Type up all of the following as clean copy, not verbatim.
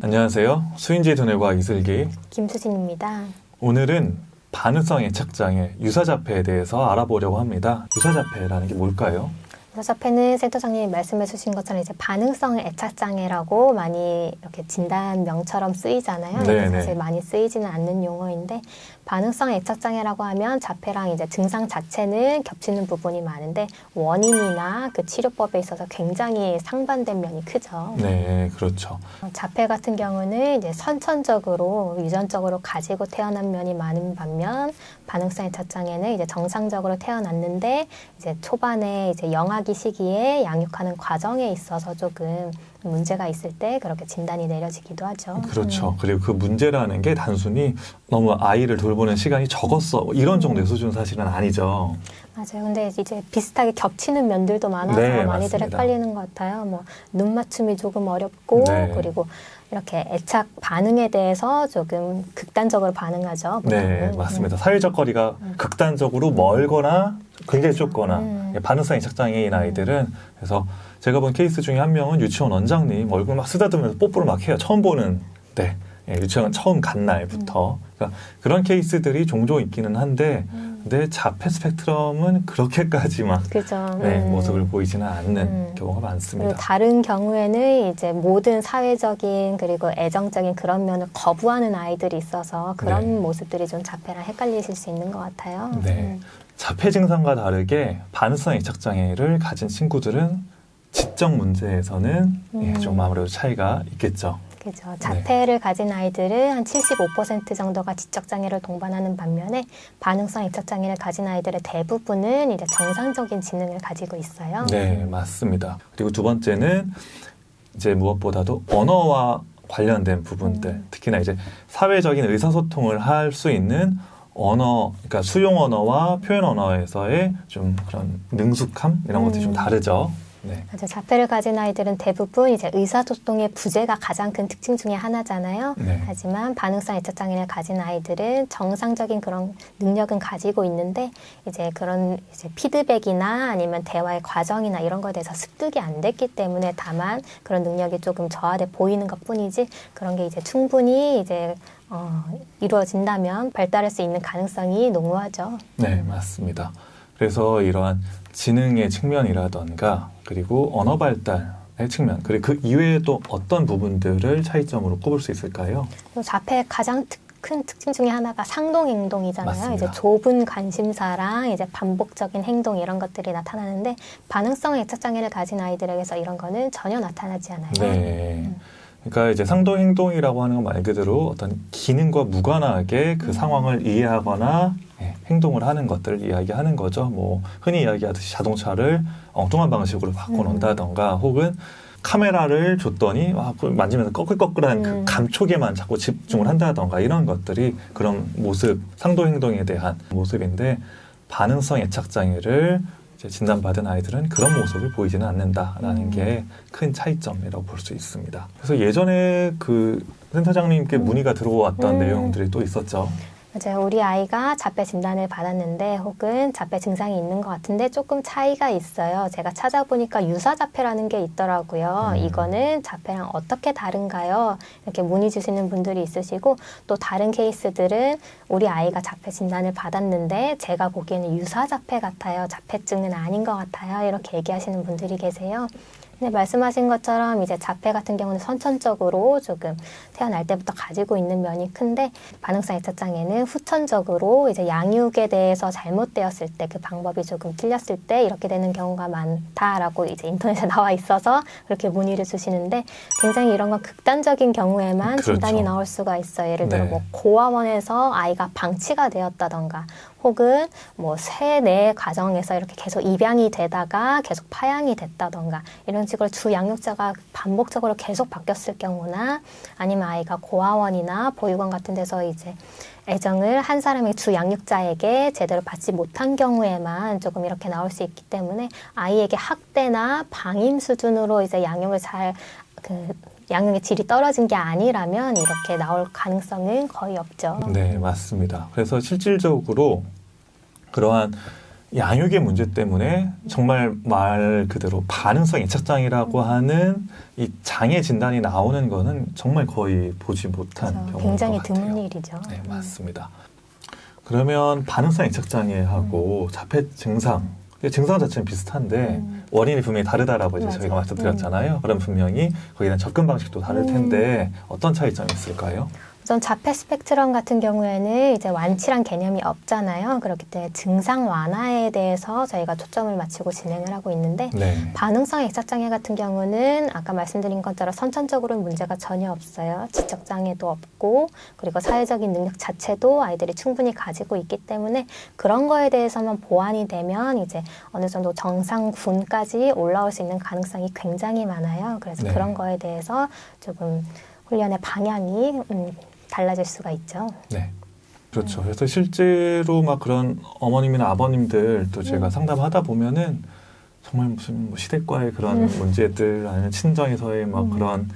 안녕하세요. 수인지 두뇌과 이슬기 김수진입니다. 오늘은 반응성 애착장애, 유사자폐에 대해서 알아보려고 합니다. 유사자폐라는 게 뭘까요? 유사자폐는 센터장님이 말씀해 주신 것처럼 이제 반응성 애착장애라고 많이 이렇게 진단명처럼 쓰이잖아요. 네네. 사실 많이 쓰이지는 않는 용어인데 반응성 애착장애라고 하면 자폐랑 이제 증상 자체는 겹치는 부분이 많은데 원인이나 그 치료법에 있어서 굉장히 상반된 면이 크죠. 네, 그렇죠. 자폐 같은 경우는 이제 선천적으로 유전적으로 가지고 태어난 면이 많은 반면 반응성 애착장애는 이제 정상적으로 태어났는데 이제 초반에 이제 영아기 시기에 양육하는 과정에 있어서 조금 문제가 있을 때 그렇게 진단이 내려지기도 하죠. 그렇죠. 그리고 그 문제라는 게 단순히 너무 아이를 돌보는 시간이 적었어 이런 정도의 수준 사실은 아니죠. 맞아요. 근데 이제 비슷하게 겹치는 면들도 많아서 네, 많이들 맞습니다. 헷갈리는 것 같아요. 뭐 눈 맞춤이 조금 어렵고 네. 그리고 이렇게 애착 반응에 대해서 조금 극단적으로 반응하죠. 네, 보통은. 맞습니다. 사회적 거리가 극단적으로 멀거나 굉장히 좁거나 반응성 애착장애인 아이들은 그래서 제가 본 케이스 중에 한 명은 유치원 원장님 얼굴 막 쓰다듬으면서 뽀뽀를 막 해요. 처음 보는 때. 유치원 처음 간 날부터. 그러니까 그런 케이스들이 종종 있기는 한데 근데 자폐 스펙트럼은 그렇게까지 막 그죠. 모습을 보이지는 않는 경우가 그리고 많습니다. 다른 경우에는 이제 모든 사회적인 그리고 애정적인 그런 면을 거부하는 아이들이 있어서 그런 네. 모습들이 좀 자폐랑 헷갈리실 수 있는 것 같아요. 네. 자폐 증상과 다르게 반응성 애착장애를 가진 친구들은 지적 문제에서는 좀 아무래도 차이가 있겠죠. 그죠. 자폐를 가진 아이들은 한 75% 정도가 지적장애를 동반하는 반면에 반응성 애착장애를 가진 아이들의 대부분은 이제 정상적인 지능을 가지고 있어요. 네, 맞습니다. 그리고 두 번째는 이제 무엇보다도 언어와 관련된 부분들, 특히나 이제 사회적인 의사소통을 할 수 있는 언어, 그러니까 수용 언어와 표현 언어에서의 좀 그런 능숙함 이런 것들이 좀 다르죠. 네. 맞아요. 자폐를 가진 아이들은 대부분 이제 의사소통의 부재가 가장 큰 특징 중에 하나잖아요. 네. 하지만 반응성 애착장애를 가진 아이들은 정상적인 그런 능력은 가지고 있는데 이제 그런 이제 피드백이나 아니면 대화의 과정이나 이런 거에 대해서 습득이 안 됐기 때문에 다만 그런 능력이 조금 저하돼 보이는 것뿐이지 그런 게 이제 충분히 이제 이루어진다면 발달할 수 있는 가능성이 농후하죠. 네, 맞습니다. 그래서 이러한 지능의 측면이라던가 그리고 언어 발달의 측면 그리고 그 이외에 또 어떤 부분들을 차이점으로 꼽을 수 있을까요? 자폐의 가장 큰 특징 중에 하나가 상동 행동이잖아요. 맞습니다. 이제 좁은 관심사랑 이제 반복적인 행동 이런 것들이 나타나는데 반응성 애착장애를 가진 아이들에게서 이런 거는 전혀 나타나지 않아요. 네. 그러니까 이제 상동 행동이라고 하는 건 말 그대로 어떤 기능과 무관하게 그 상황을 이해하거나 행동을 하는 것들을 이야기하는 거죠. 뭐 흔히 이야기하듯이 자동차를 엉뚱한 방식으로 바꿔놓는다던가 혹은 카메라를 줬더니 만지면서 꺼끌꺼끌한 그 감촉에만 자꾸 집중을 한다던가 이런 것들이 그런 모습, 상동 행동에 대한 모습인데 반응성 애착장애를 이제 진단받은 아이들은 그런 모습을 보이지는 않는다라는 게 큰 차이점이라고 볼 수 있습니다. 그래서 예전에 그 센터장님께 문의가 들어왔던 내용들이 또 있었죠. 맞아요. 우리 아이가 자폐 진단을 받았는데 혹은 자폐 증상이 있는 것 같은데 조금 차이가 있어요. 제가 찾아보니까 유사자폐라는 게 있더라고요. 이거는 자폐랑 어떻게 다른가요? 이렇게 문의 주시는 분들이 있으시고 또 다른 케이스들은 우리 아이가 자폐 진단을 받았는데 제가 보기에는 유사자폐 같아요. 자폐증은 아닌 것 같아요. 이렇게 얘기하시는 분들이 계세요. 근데 말씀하신 것처럼 이제 자폐 같은 경우는 선천적으로 조금 태어날 때부터 가지고 있는 면이 큰데 반응성 애착장애는 후천적으로 이제 양육에 대해서 잘못되었을 때 그 방법이 조금 틀렸을 때 이렇게 되는 경우가 많다라고 이제 인터넷에 나와 있어서 그렇게 문의를 주시는데 굉장히 이런 건 극단적인 경우에만 그렇죠. 진단이 나올 수가 있어요. 예를 들어 네. 뭐 고아원에서 아이가 방치가 되었다던가 혹은 뭐 세뇌 과정에서 이렇게 계속 입양이 되다가 계속 파양이 됐다던가 이런 식으로 주 양육자가 반복적으로 계속 바뀌었을 경우나 아니면 아이가 고아원이나 보육원 같은 데서 이제 애정을 한 사람의 주 양육자에게 제대로 받지 못한 경우에만 조금 이렇게 나올 수 있기 때문에 아이에게 학대나 방임 수준으로 이제 양육을 양육의 질이 떨어진 게 아니라면 이렇게 나올 가능성은 거의 없죠. 네, 맞습니다. 그래서 실질적으로 그러한 양육의 문제 때문에 정말 말 그대로 반응성 애착장애라고 하는 이 장애 진단이 나오는 거는 정말 거의 보지 못한 그래서 경우인 굉장히 것 같아요. 드문 일이죠. 네, 맞습니다. 그러면 반응성 애착장애하고 자폐 증상, 증상 자체는 비슷한데 원인이 분명히 다르다라고 이제 맞아요. 저희가 말씀드렸잖아요. 그럼 분명히 거기에 대한 접근 방식도 다를 텐데 어떤 차이점이 있을까요? 우선 자폐 스펙트럼 같은 경우에는 이제 완치란 개념이 없잖아요. 그렇기 때문에 증상 완화에 대해서 저희가 초점을 맞추고 진행을 하고 있는데 네. 반응성 애착장애 같은 경우는 아까 말씀드린 것처럼 선천적으로는 문제가 전혀 없어요. 지적장애도 없고 그리고 사회적인 능력 자체도 아이들이 충분히 가지고 있기 때문에 그런 거에 대해서만 보완이 되면 이제 어느 정도 정상군까지 올라올 수 있는 가능성이 굉장히 많아요. 그래서 네. 그런 거에 대해서 조금 훈련의 방향이 달라질 수가 있죠. 네. 그렇죠. 그래서 실제로 막 그런 어머님이나 아버님들 또 제가 상담하다 보면은 정말 무슨 뭐 시대과의 그런 문제들 아니면 친정에서의 막 그런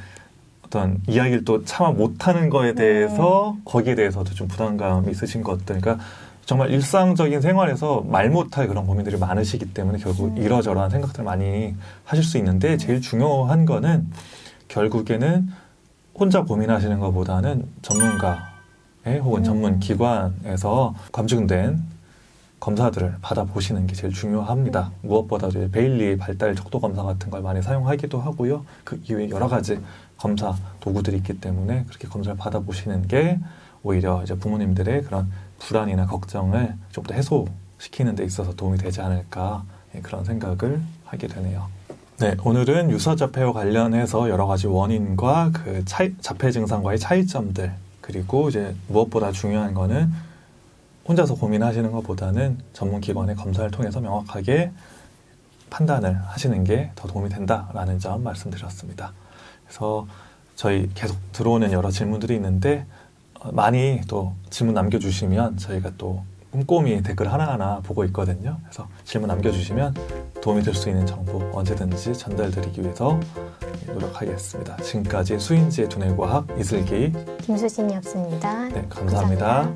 어떤 이야기를 또 차마 못하는 거에 대해서 거기에 대해서도 좀 부담감이 있으신 것들. 그러니까 정말 일상적인 생활에서 말 못할 그런 고민들이 많으시기 때문에 결국 이러저러한 생각들을 많이 하실 수 있는데 제일 중요한 거는 결국에는 혼자 고민하시는 것보다는 전문가의 혹은 전문 기관에서 검증된 검사들을 받아보시는 게 제일 중요합니다. 무엇보다도 베일리 발달 척도 검사 같은 걸 많이 사용하기도 하고요. 그 이외에 여러 가지 검사 도구들이 있기 때문에 그렇게 검사를 받아보시는 게 오히려 이제 부모님들의 그런 불안이나 걱정을 좀 더 해소시키는 데 있어서 도움이 되지 않을까 그런 생각을 하게 되네요. 네, 오늘은 유사자폐와 관련해서 여러 가지 원인과 그 자폐 증상과의 차이점들 그리고 이제 무엇보다 중요한 거는 혼자서 고민하시는 것보다는 전문기관의 검사를 통해서 명확하게 판단을 하시는 게 더 도움이 된다라는 점 말씀드렸습니다. 그래서 저희 계속 들어오는 여러 질문들이 있는데 많이 또 질문 남겨주시면 저희가 또 꼼꼼히 댓글 하나하나 보고 있거든요. 그래서 질문 남겨주시면 도움이 될 수 있는 정보 언제든지 전달드리기 위해서 노력하겠습니다. 지금까지 수인지의 두뇌과학 이슬기 김수진이었습니다. 네, 감사합니다.